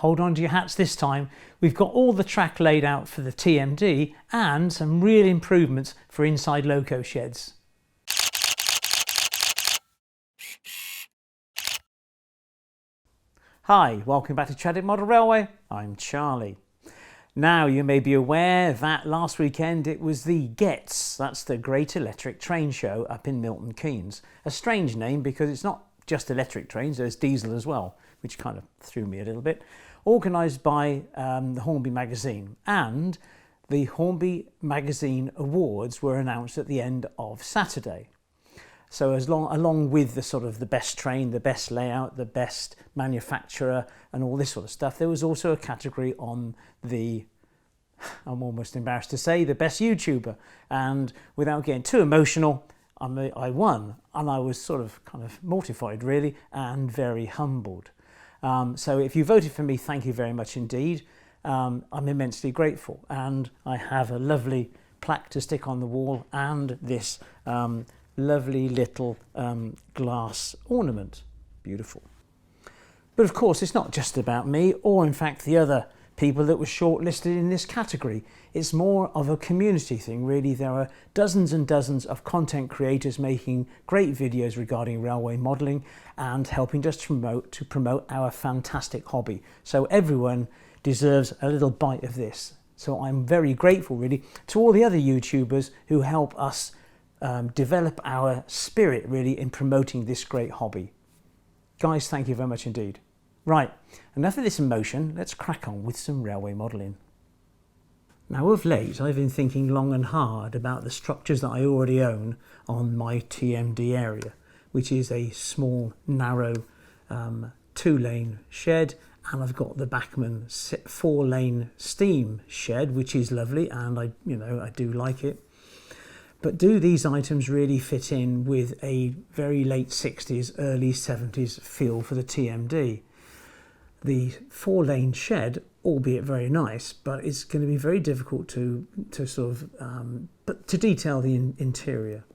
hold on to your hats this time. We've got all the track laid out for the TMD and some real improvements for inside loco sheds. Hi, welcome back to Chadwick Model Railway. I'm Charlie. Now you may be aware that last weekend it was the GETS, that's the Great Electric Train Show up in Milton Keynes. A strange name because it's not just electric trains, there's diesel as well, which kind of threw me a little bit. Organised by the Hornby magazine, and the Hornby magazine awards were announced at the end of Saturday. So along with the best train, the best layout, the best manufacturer and all this sort of stuff, there was also a category on the, I'm almost embarrassed to say, the best YouTuber. And without getting too emotional, I won, and I was kind of mortified really and very humbled. So if you voted for me, thank you very much indeed. I'm immensely grateful, and I have a lovely plaque to stick on the wall and this lovely little glass ornament. Beautiful. But of course it's not just about me, or in fact the other people that were shortlisted in this category. It's more of a community thing really. There are dozens and dozens of content creators making great videos regarding railway modelling and helping us to promote our fantastic hobby. So everyone deserves a little bite of this. So I'm very grateful really to all the other YouTubers who help us develop our spirit really in promoting this great hobby. Guys, thank you very much indeed. Right, enough of this emotion, let's crack on with some railway modelling. Now of late I've been thinking long and hard about the structures that I already own on my TMD area, which is a small narrow 2-lane shed, and I've got the Bachmann 4-lane steam shed, which is lovely, and I do like it. But do these items really fit in with a very late 60s, early 70s feel for the TMD? The 4-lane shed, albeit very nice, but it's going to be very difficult to detail the interior.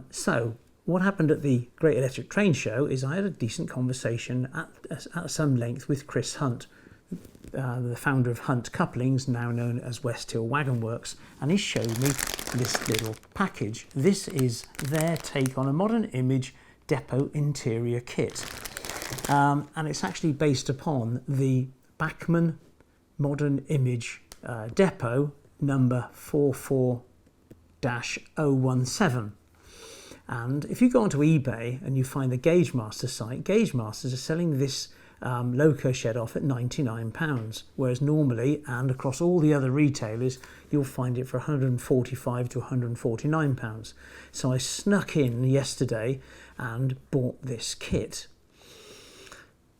So what happened at the Great Electric Train Show is I had a decent conversation at some length with Chris Hunt, the founder of Hunt Couplings, now known as West Hill Wagon Works, and he showed me this little package. This is their take on a modern image depot interior kit. And it's actually based upon the Bachmann Modern Image Depot number 44-017. And if you go onto eBay and you find the Gauge Master site, Gauge Masters are selling this loco shed off at £99, whereas normally, and across all the other retailers, you'll find it for £145 to £149. So I snuck in yesterday and bought this kit,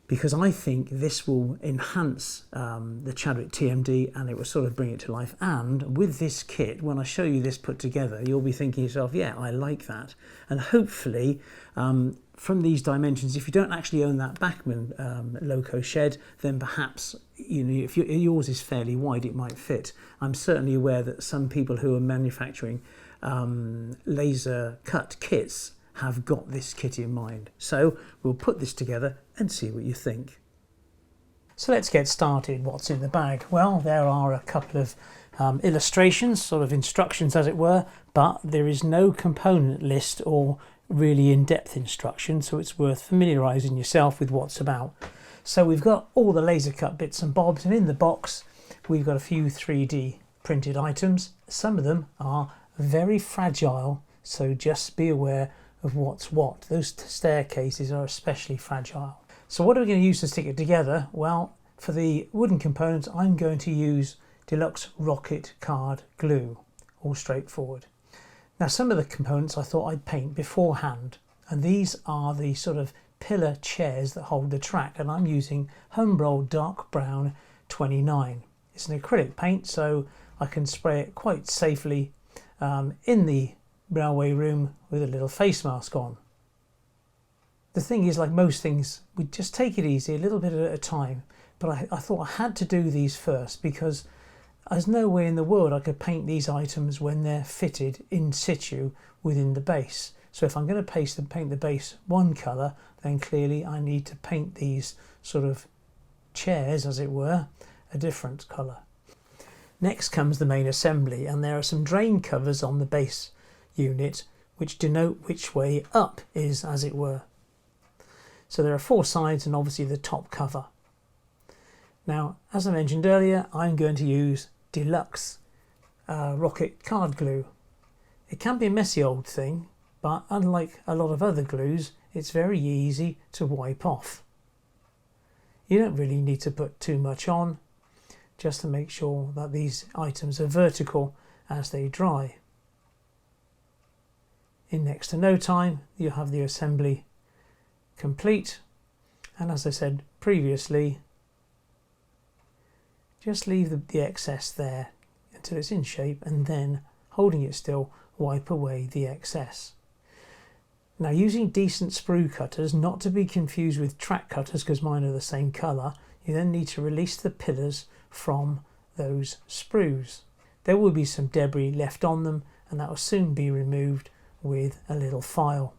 because I think this will enhance the Chadwick TMD and it will sort of bring it to life. And with this kit, when I show you this put together, you'll be thinking to yourself, yeah, I like that. And hopefully from these dimensions, if you don't actually own that Bachmann loco shed, then perhaps if yours is fairly wide, it might fit. I'm certainly aware that some people who are manufacturing laser cut kits have got this kit in mind. So we'll put this together and see what you think. So let's get started. What's in the bag? Well, there are a couple of illustrations, sort of instructions as it were, but there is no component list or really in-depth instruction, so it's worth familiarising yourself with what's about. So we've got all the laser cut bits and bobs, and in the box we've got a few 3D printed items. Some of them are very fragile, so just be aware of what's what. Those staircases are especially fragile. So what are we going to use to stick it together? Well, for the wooden components I'm going to use Deluxe Rocket Card Glue, all straightforward. Now some of the components I thought I'd paint beforehand, and these are the sort of pillar chairs that hold the track, and I'm using Humbrol Dark Brown 29. It's an acrylic paint, so I can spray it quite safely in the railway room with a little face mask on. The thing is, like most things, we just take it easy, a little bit at a time, but I thought I had to do these first because there's no way in the world I could paint these items when they're fitted in situ within the base. So if I'm going to paint the base one colour, then clearly I need to paint these sort of chairs, as it were, a different colour. Next comes the main assembly, and there are some drain covers on the base unit which denote which way up is, as it were. So there are 4 sides and obviously the top cover. Now, as I mentioned earlier, I'm going to use Deluxe Rocket card glue. It can be a messy old thing, but unlike a lot of other glues, it's very easy to wipe off. You don't really need to put too much on, just to make sure that these items are vertical as they dry. In next to no time, you'll have the assembly complete, and as I said previously, just leave the excess there until it's in shape, and then holding it still, wipe away the excess. Now, using decent sprue cutters, not to be confused with track cutters because mine are the same colour, you then need to release the pillars from those sprues. There will be some debris left on them, and that will soon be removed with a little file.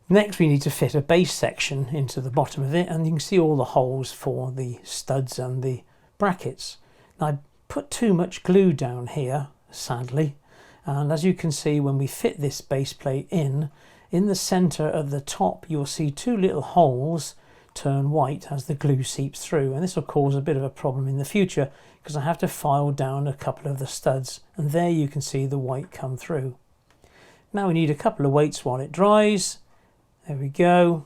Next, we need to fit a base section into the bottom of it, and you can see all the holes for the studs and the brackets. Now, I put too much glue down here, sadly, and as you can see, when we fit this base plate in the centre of the top, you'll see 2 little holes turn white as the glue seeps through, and this will cause a bit of a problem in the future because I have to file down a couple of the studs, and there you can see the white come through. Now we need a couple of weights while it dries. There we go,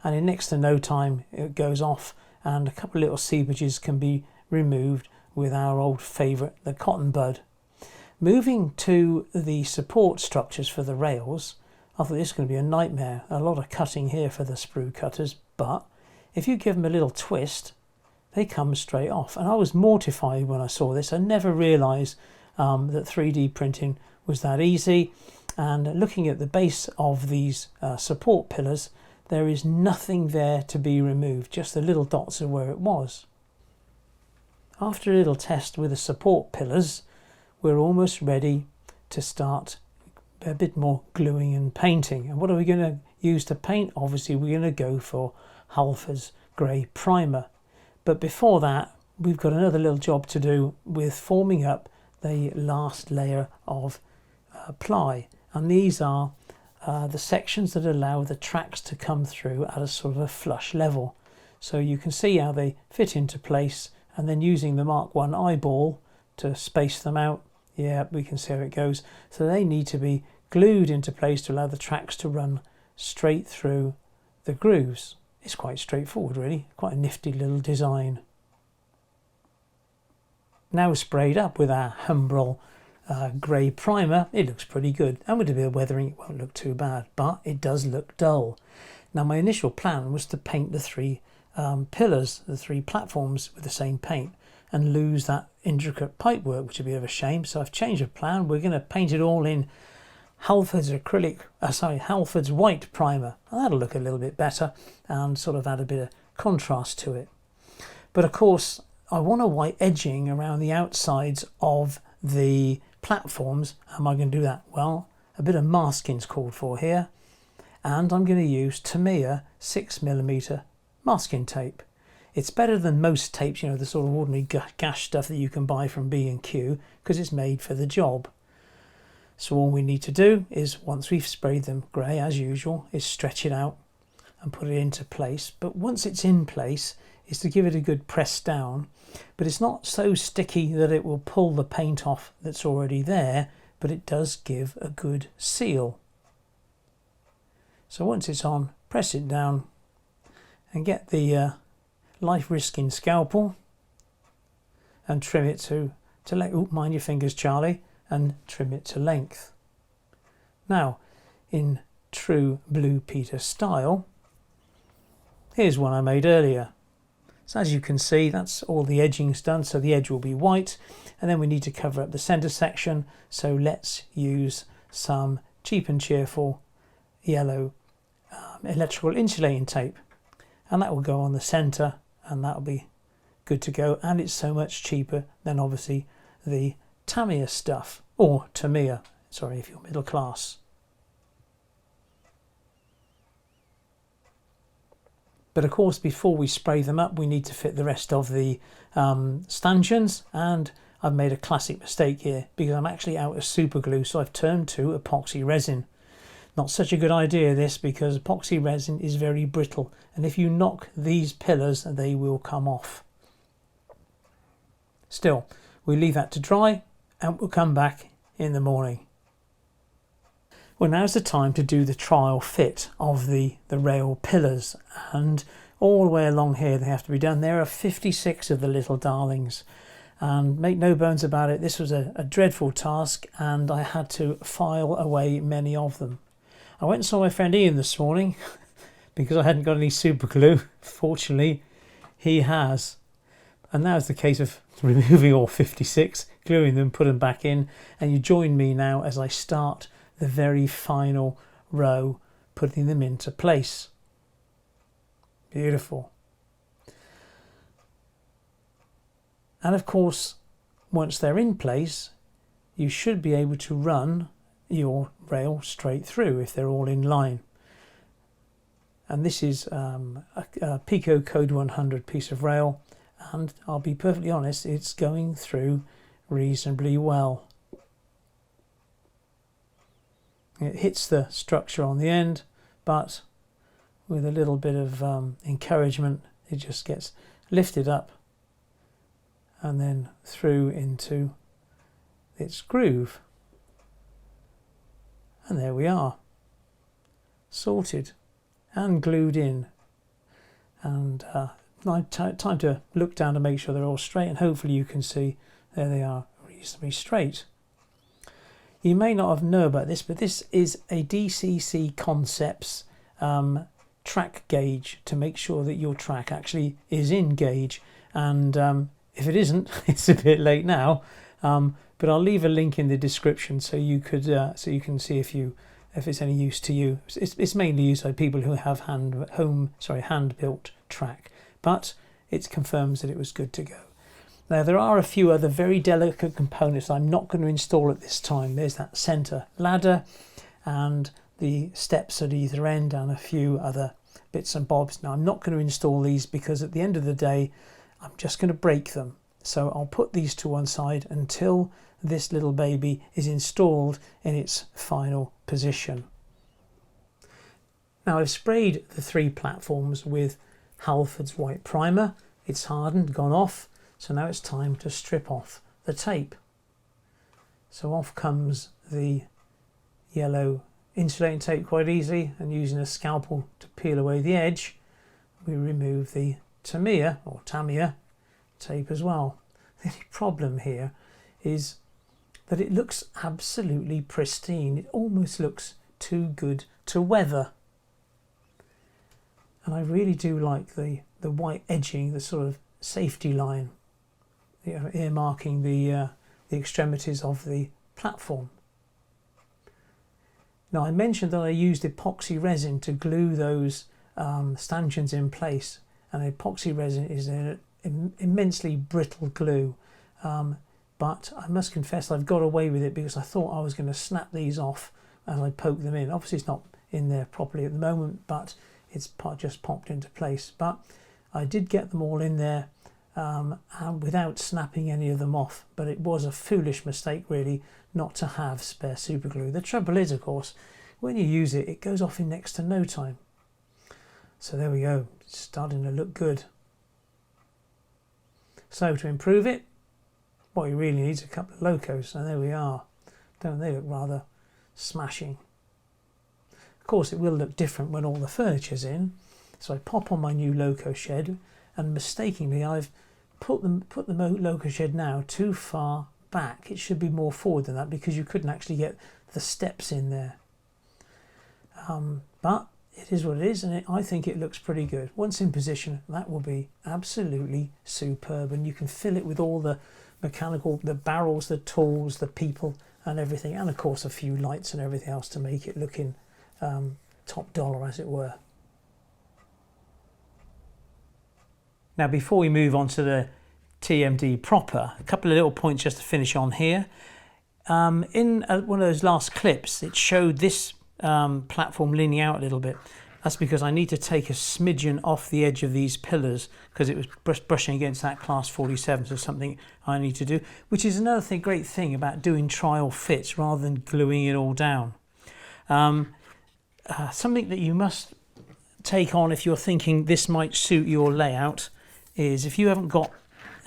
and in next to no time it goes off, and a couple of little seepages can be removed with our old favourite, the cotton bud. Moving to the support structures for the rails, I thought this was going to be a nightmare. A lot of cutting here for the sprue cutters, but if you give them a little twist, they come straight off. And I was mortified when I saw this. I never realised that 3D printing was that easy. And looking at the base of these support pillars, there is nothing there to be removed, just the little dots of where it was. After a little test with the support pillars, we're almost ready to start a bit more gluing and painting. And what are we going to use to paint? Obviously, we're going to go for Halford's grey primer. But before that, we've got another little job to do with forming up the last layer of ply. And these are the sections that allow the tracks to come through at a sort of a flush level. So you can see how they fit into place, and then using the Mark 1 eyeball to space them out, yeah, we can see how it goes. So they need to be glued into place to allow the tracks to run straight through the grooves. It's quite straightforward, really, quite a nifty little design. Now sprayed up with our Humbrol grey primer, it looks pretty good, and with a bit of weathering it won't look too bad, but it does look dull. Now, my initial plan was to paint the 3 pillars, the 3 platforms, with the same paint and lose that intricate pipework, which would be a bit of a shame. So I've changed of plan. We're going to paint it all in Halford's Halford's white primer, and that'll look a little bit better and sort of add a bit of contrast to it. But of course, I want a white edging around the outsides of the platforms. How am I going to do that? Well, a bit of masking's called for here, and I'm going to use Tamiya 6mm masking tape. It's better than most tapes, you know, the sort of ordinary gash stuff that you can buy from B&Q, because it's made for the job. So all we need to do is, once we've sprayed them grey as usual, is stretch it out and put it into place. But once it's in place, is to give it a good press down, but it's not so sticky that it will pull the paint off that's already there, but it does give a good seal. So once it's on, press it down and get the life-risking scalpel and trim it to length. Oh, mind your fingers, Charlie, and trim it to length. Now, in true Blue Peter style, here's one I made earlier. So as you can see, that's all the edging's done, so the edge will be white, and then we need to cover up the centre section, so let's use some cheap and cheerful yellow electrical insulating tape, and that will go on the centre, and that'll be good to go. And it's so much cheaper than obviously the Tamiya stuff, or Tamiya, sorry if you're middle class. But of course, before we spray them up, we need to fit the rest of the stanchions, and I've made a classic mistake here because I'm actually out of super glue, so I've turned to epoxy resin. Not such a good idea this, because epoxy resin is very brittle, and if you knock these pillars, they will come off. Still, we leave that to dry and we'll come back in the morning. Well, now's the time to do the trial fit of the rail pillars, and all the way along here they have to be done. There are 56 of the little darlings, and make no bones about it, this was a dreadful task, and I had to file away many of them. I went and saw my friend Ian this morning because I hadn't got any super glue. Fortunately, he has. And now it's the case of removing all 56, gluing them, put them back in, and you join me now as I start the very final row, putting them into place. Beautiful. And of course, once they're in place, you should be able to run your rail straight through if they're all in line. And this is a Pico Code 100 piece of rail, and I'll be perfectly honest, it's going through reasonably well. It hits the structure on the end, but with a little bit of encouragement, it just gets lifted up and then through into its groove. And there we are, sorted and glued in. And time to look down to make sure they're all straight, and hopefully you can see there they are, reasonably straight. You may not have known about this, but this is a DCC Concepts track gauge to make sure that your track actually is in gauge. And if it isn't, it's a bit late now. But I'll leave a link in the description so you could so you can see if it's any use to you. It's mainly used by people who have hand-built track, but it confirms that it was good to go. Now there are a few other very delicate components I'm not going to install at this time. There's that centre ladder and the steps at either end and a few other bits and bobs. Now I'm not going to install these because at the end of the day I'm just going to break them. So I'll put these to one side until this little baby is installed in its final position. Now I've sprayed the 3 platforms with Halford's white primer. It's hardened, gone off, so now it's time to strip off the tape. So off comes the yellow insulating tape quite easily, and using a scalpel to peel away the edge, we remove the Tamiya tape as well. The only problem here is that it looks absolutely pristine. It almost looks too good to weather. And I really do like the white edging, the sort of safety line, earmarking the extremities of the platform. Now I mentioned that I used epoxy resin to glue those stanchions in place, and epoxy resin is an immensely brittle glue, but I must confess I've got away with it because I thought I was going to snap these off as I poke them in. Obviously it's not in there properly at the moment, but it's just popped into place. But I did get them all in there without snapping any of them off, but it was a foolish mistake really not to have spare super glue. The trouble is, of course, when you use it, it goes off in next to no time. So there we go, it's starting to look good. So to improve it, what you really need is a couple of locos, and there we are. Don't they look rather smashing? Of course it will look different when all the furniture's in. So I pop on my new loco shed, and mistakenly I've put the loco shed now too far back. It should be more forward than that because you couldn't actually get the steps in there. But it is what it is, and I think it looks pretty good. Once in position, that will be absolutely superb, and you can fill it with all the mechanical, the barrels, the tools, the people and everything, and of course a few lights and everything else to make it looking top dollar, as it were. Now before we move on to the TMD proper, a couple of little points just to finish on here. In one of those last clips it showed this platform leaning out a little bit. That's because I need to take a smidgen off the edge of these pillars because it was brushing against that class 47, so something I need to do, which is another great thing about doing trial fits rather than gluing it all down. Something that you must take on if you're thinking this might suit your layout is if you haven't got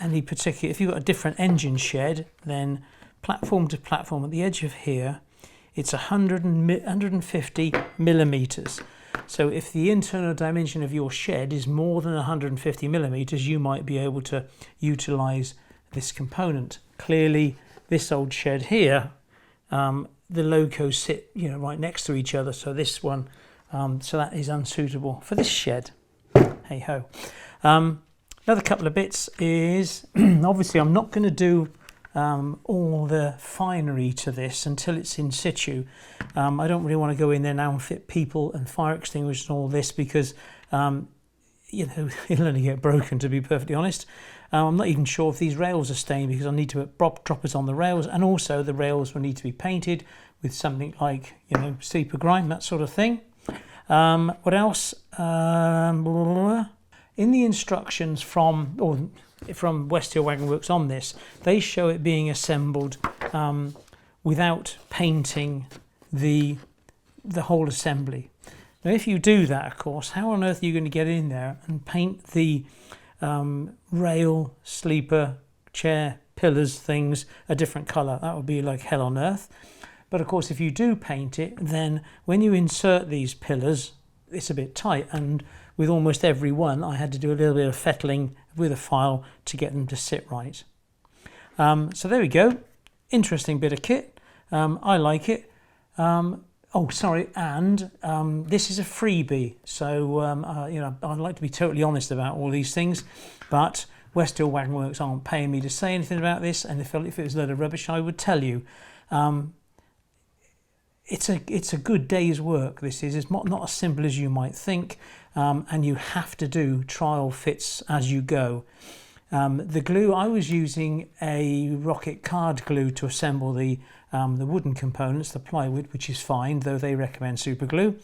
any particular, if you've got a different engine shed, then platform to platform at the edge of here, it's 150 millimeters. So if the internal dimension of your shed is more than 150 millimeters, you might be able to utilize this component. Clearly, this old shed here, the locos sit, right next to each other. So this one, so that is unsuitable for this shed. Hey ho. Another couple of bits is obviously I'm not going to do all the finery to this until it's in situ. I don't really want to go in there now and fit people and fire extinguishers and all this because it'll only get broken, to be perfectly honest. I'm not even sure if these rails are staying because I need to put droppers on the rails, and also the rails will need to be painted with something like sleeper grime, that sort of thing. What else? In the instructions from West Hill Wagon Works on this, they show it being assembled without painting the whole assembly. Now, if you do that, of course, how on earth are you going to get in there and paint the rail, sleeper, chair, pillars, things a different colour? That would be like hell on earth. But of course, if you do paint it, then when you insert these pillars, it's a bit tight, and with almost every one, I had to do a little bit of fettling with a file to get them to sit right. So there we go. Interesting bit of kit. I like it. Oh, sorry, and this is a freebie. So, I'd like to be totally honest about all these things, but West Hill Wagon Works aren't paying me to say anything about this, and if it was a load of rubbish, I would tell you. It's a good day's work, this is. It's not as simple as you might think, and you have to do trial fits as you go. The glue, I was using a rocket card glue to assemble the wooden components, the plywood, which is fine, though they recommend super glue.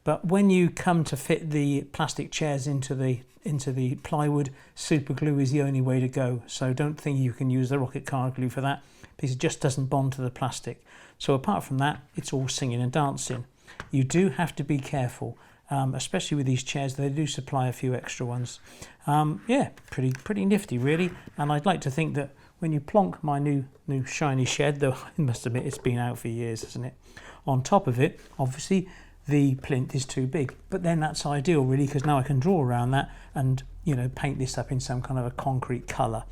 But when you come to fit the plastic chairs into the plywood, super glue is the only way to go. So don't think you can use the rocket card glue for that, because it just doesn't bond to the plastic. So apart from that, it's all singing and dancing. You do have to be careful, especially with these chairs. They do supply a few extra ones. Yeah, pretty nifty really. And I'd like to think that when you plonk my new shiny shed, though I must admit it's been out for years, hasn't it? On top of it, obviously the plinth is too big, but then that's ideal really, because now I can draw around that and paint this up in some kind of a concrete colour.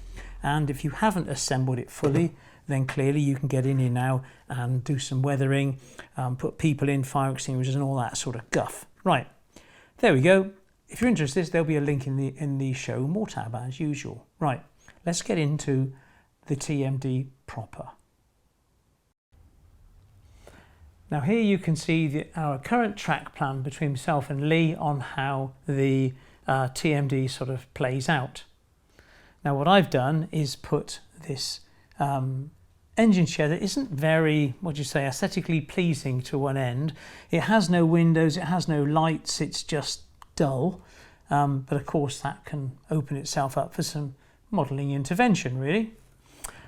And if you haven't assembled it fully, then clearly you can get in here now and do some weathering, put people in, fire extinguishers and all that sort of guff. Right, there we go. If you're interested, there'll be a link in the show more tab as usual. Right, let's get into the TMD proper. Now here you can see our current track plan between myself and Lee on how the TMD sort of plays out. Now what I've done is put this engine shed that isn't very, aesthetically pleasing to one end. It has no windows, it has no lights, it's just dull. But of course that can open itself up for some modelling intervention really.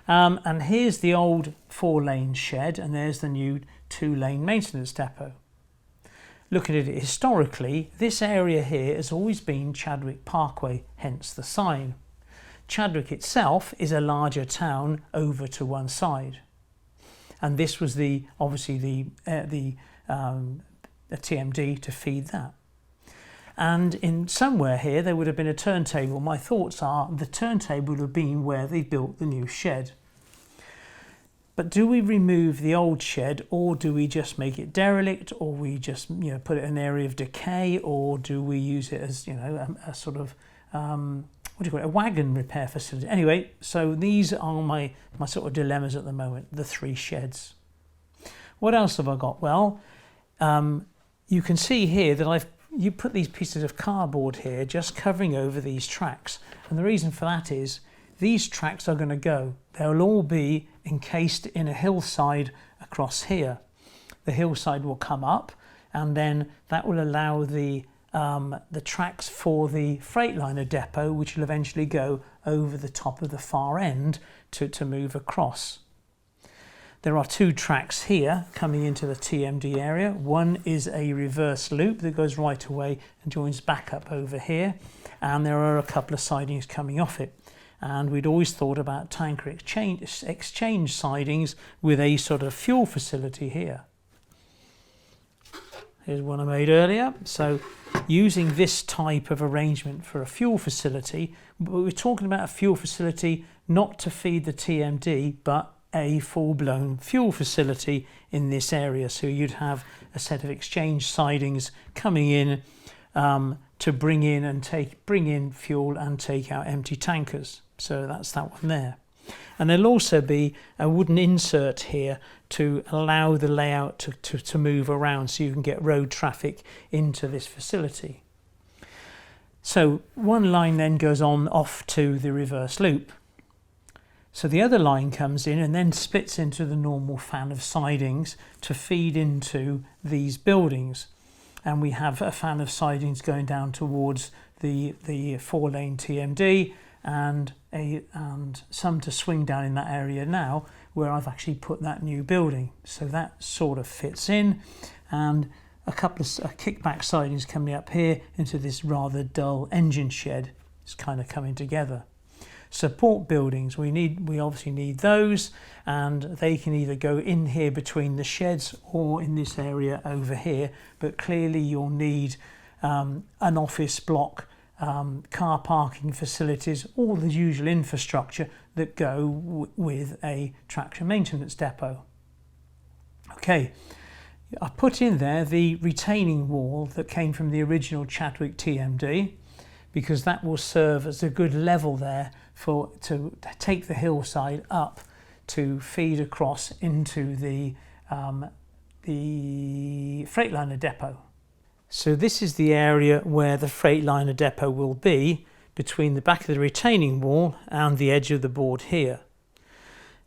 And here's the old 4-lane shed, and there's the new 2-lane maintenance depot. Looking at it historically, this area here has always been Chadwick Parkway, hence the sign. Chadwick itself is a larger town over to one side, and this was obviously the TMD to feed that. And in somewhere here there would have been a turntable. My thoughts are the turntable would have been where they built the new shed. But do we remove the old shed, or do we just make it derelict, or we just put it in an area of decay, or do we use it as a sort of a wagon repair facility? Anyway, so these are my sort of dilemmas at the moment, the 3 sheds. What else have I got? Well, you can see here that you put these pieces of cardboard here just covering over these tracks, and the reason for that is these tracks are going to go. They'll all be encased in a hillside across here. The hillside will come up, and then that will allow the tracks for the Freightliner Depot, which will eventually go over the top of the far end to move across. There are two tracks here coming into the TMD area. One is a reverse loop that goes right away and joins back up over here, and there are a couple of sidings coming off it. And we'd always thought about tanker exchange sidings with a sort of fuel facility here. Here's one I made earlier. So using this type of arrangement for a fuel facility, but we're talking about a fuel facility not to feed the TMD, but a full-blown fuel facility in this area. So you'd have a set of exchange sidings coming in to bring in fuel and take out empty tankers. So that's that one there. And there'll also be a wooden insert here to allow the layout to move around, so you can get road traffic into this facility. So one line then goes on off to the reverse loop. So the other line comes in and then splits into the normal fan of sidings to feed into these buildings. And we have a fan of sidings going down towards the 4-lane TMD, and some to swing down in that area now where I've actually put that new building. So that sort of fits in, and a couple of kickback sidings coming up here into this rather dull engine shed. It's kind of coming together. Support buildings, we obviously need those, and they can either go in here between the sheds or in this area over here, but clearly you'll need an office block, car parking facilities, all the usual infrastructure that go with a traction maintenance depot. Okay, I put in there the retaining wall that came from the original Chadwick TMD, because that will serve as a good level there to take the hillside up to feed across into the Freightliner Depot. So this is the area where the Freightliner Depot will be, between the back of the retaining wall and the edge of the board here.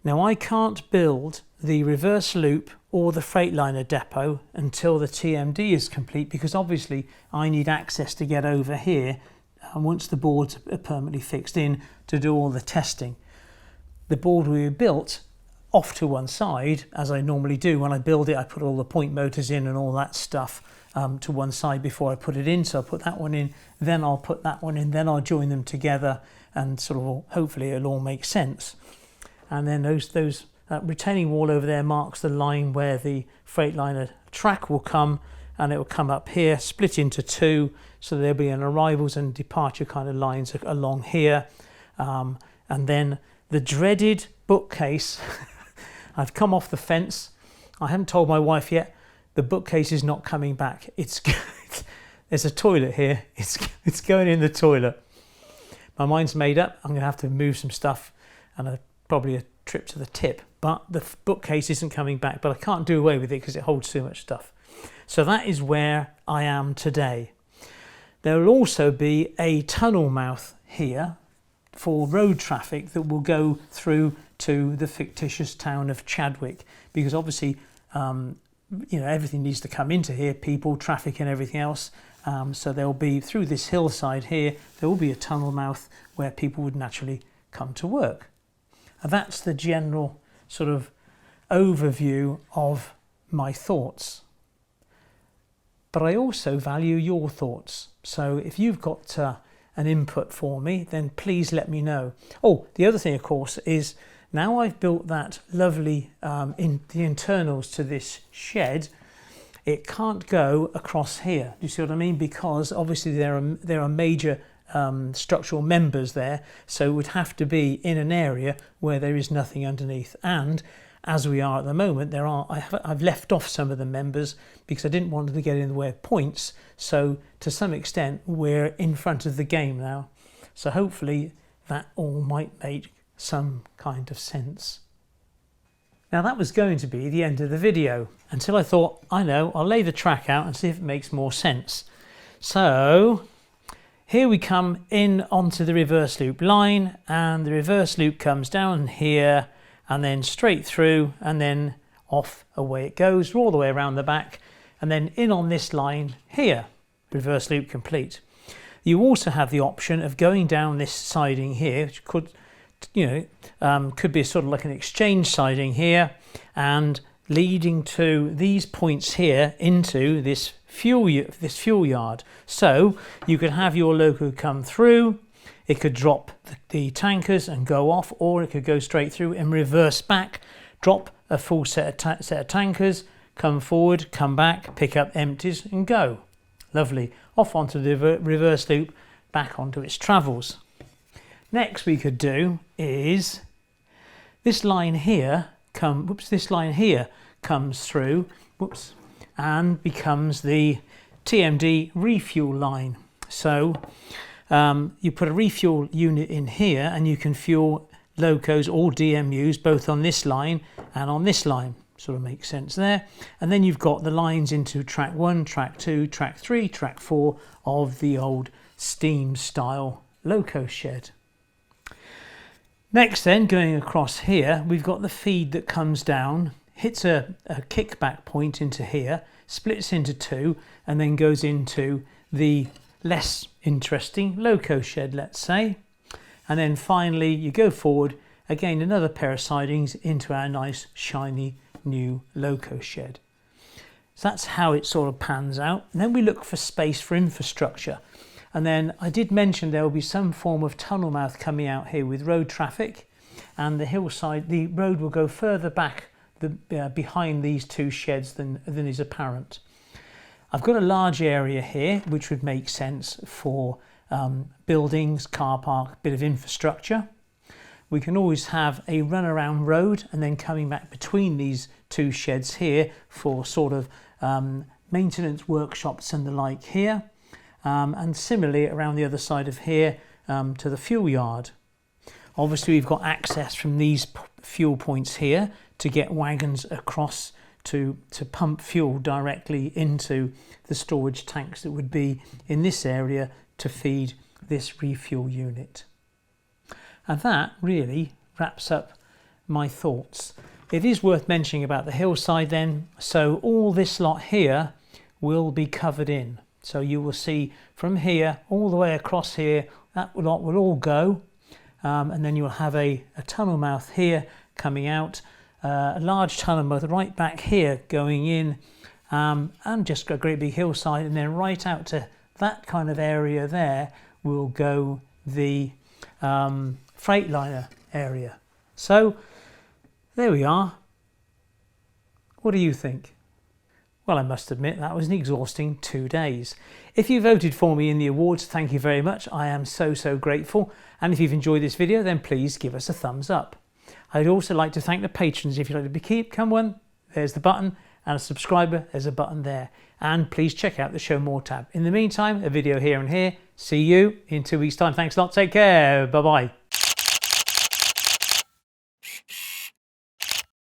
Now I can't build the reverse loop or the Freightliner Depot until the TMD is complete, because obviously I need access to get over here, and once the boards are permanently fixed in, to do all the testing. The board will be built off to one side, as I normally do. When I build it, I put all the point motors in and all that stuff to one side before I put it in. So I'll put that one in, then I'll put that one in, then I'll join them together, and sort of hopefully it'll all make sense. And then that retaining wall over there marks the line where the Freightliner track will come, and it will come up here, split into two, so there'll be an arrivals and departure kind of lines along here. And then the dreaded bookcase. I've come off the fence. I haven't told my wife yet. The bookcase is not coming back. There's a toilet here. It's going in the toilet. My mind's made up. I'm going to have to move some stuff, and probably a trip to the tip. But the bookcase isn't coming back. But I can't do away with it because it holds too much stuff. So that is where I am today. There will also be a tunnel mouth here for road traffic that will go through to the fictitious town of Chadwick, because obviously everything needs to come into here, people, traffic and everything else. So there'll be, through this hillside here, there will be a tunnel mouth where people would naturally come to work. And that's the general sort of overview of my thoughts. But I also value your thoughts. So if you've got an input for me, then please let me know. Oh, the other thing, of course, is now I've built that lovely the internals to this shed, it can't go across here. Do you see what I mean? Because obviously there are major structural members there, so it would have to be in an area where there is nothing underneath. And as we are at the moment, I've left off some of the members because I didn't want them to get in the way of points. So to some extent, we're in front of the game now. So hopefully that all might make some kind of sense. Now that was going to be the end of the video, until I thought, I know, I'll lay the track out and see if it makes more sense. So here we come in onto the reverse loop line, and the reverse loop comes down here and then straight through, and then off away it goes all the way around the back, and then in on this line here, reverse loop complete. You also have the option of going down this siding here, which could, could be sort of like an exchange siding here, and leading to these points here into this fuel yard. So you could have your loco come through, it could drop the tankers and go off, or it could go straight through and reverse back, drop a full set of tankers, come forward, come back, pick up empties and go. Lovely. Off onto the reverse loop, back onto its travels. Next we could do is this line here comes through, and becomes the TMD refuel line. So you put a refuel unit in here and you can fuel locos or DMUs both on this line and on this line. Sort of makes sense there. And then you've got the lines into track 1, track 2, track 3, track 4 of the old steam style loco shed. Next then, going across here, we've got the feed that comes down, hits a kickback point into here, splits into two, and then goes into the less interesting loco shed, let's say. And then finally you go forward, again another pair of sidings into our nice shiny new loco shed. So that's how it sort of pans out. And then we look for space for infrastructure. And then I did mention there will be some form of tunnel mouth coming out here with road traffic, and the hillside, the road will go further back behind these two sheds than is apparent. I've got a large area here which would make sense for buildings, car park, bit of infrastructure. We can always have a runaround road and then coming back between these two sheds here for sort of maintenance workshops and the like here. And similarly around the other side of here to the fuel yard. Obviously we've got access from these fuel points here to get wagons across to pump fuel directly into the storage tanks that would be in this area to feed this refuel unit. And that really wraps up my thoughts. It is worth mentioning about the hillside then. So all this lot here will be covered in. So you will see from here all the way across here, that lot will all go. And then you'll have a tunnel mouth here coming out, a large tunnel mouth right back here going in, and just a great big hillside, and then right out to that kind of area there will go the Freightliner area. So there we are. What do you think? Well, I must admit that was an exhausting 2 days. If you voted for me in the awards, thank you very much. I am so grateful. And if you've enjoyed this video, then please give us a thumbs up. I'd also like to thank the patrons. If you'd like to become one, there's the button, and a subscriber, there's a button there. And please check out the Show More tab. In the meantime, a video here and here. See you in 2 weeks' time. Thanks a lot. Take care. Bye-bye.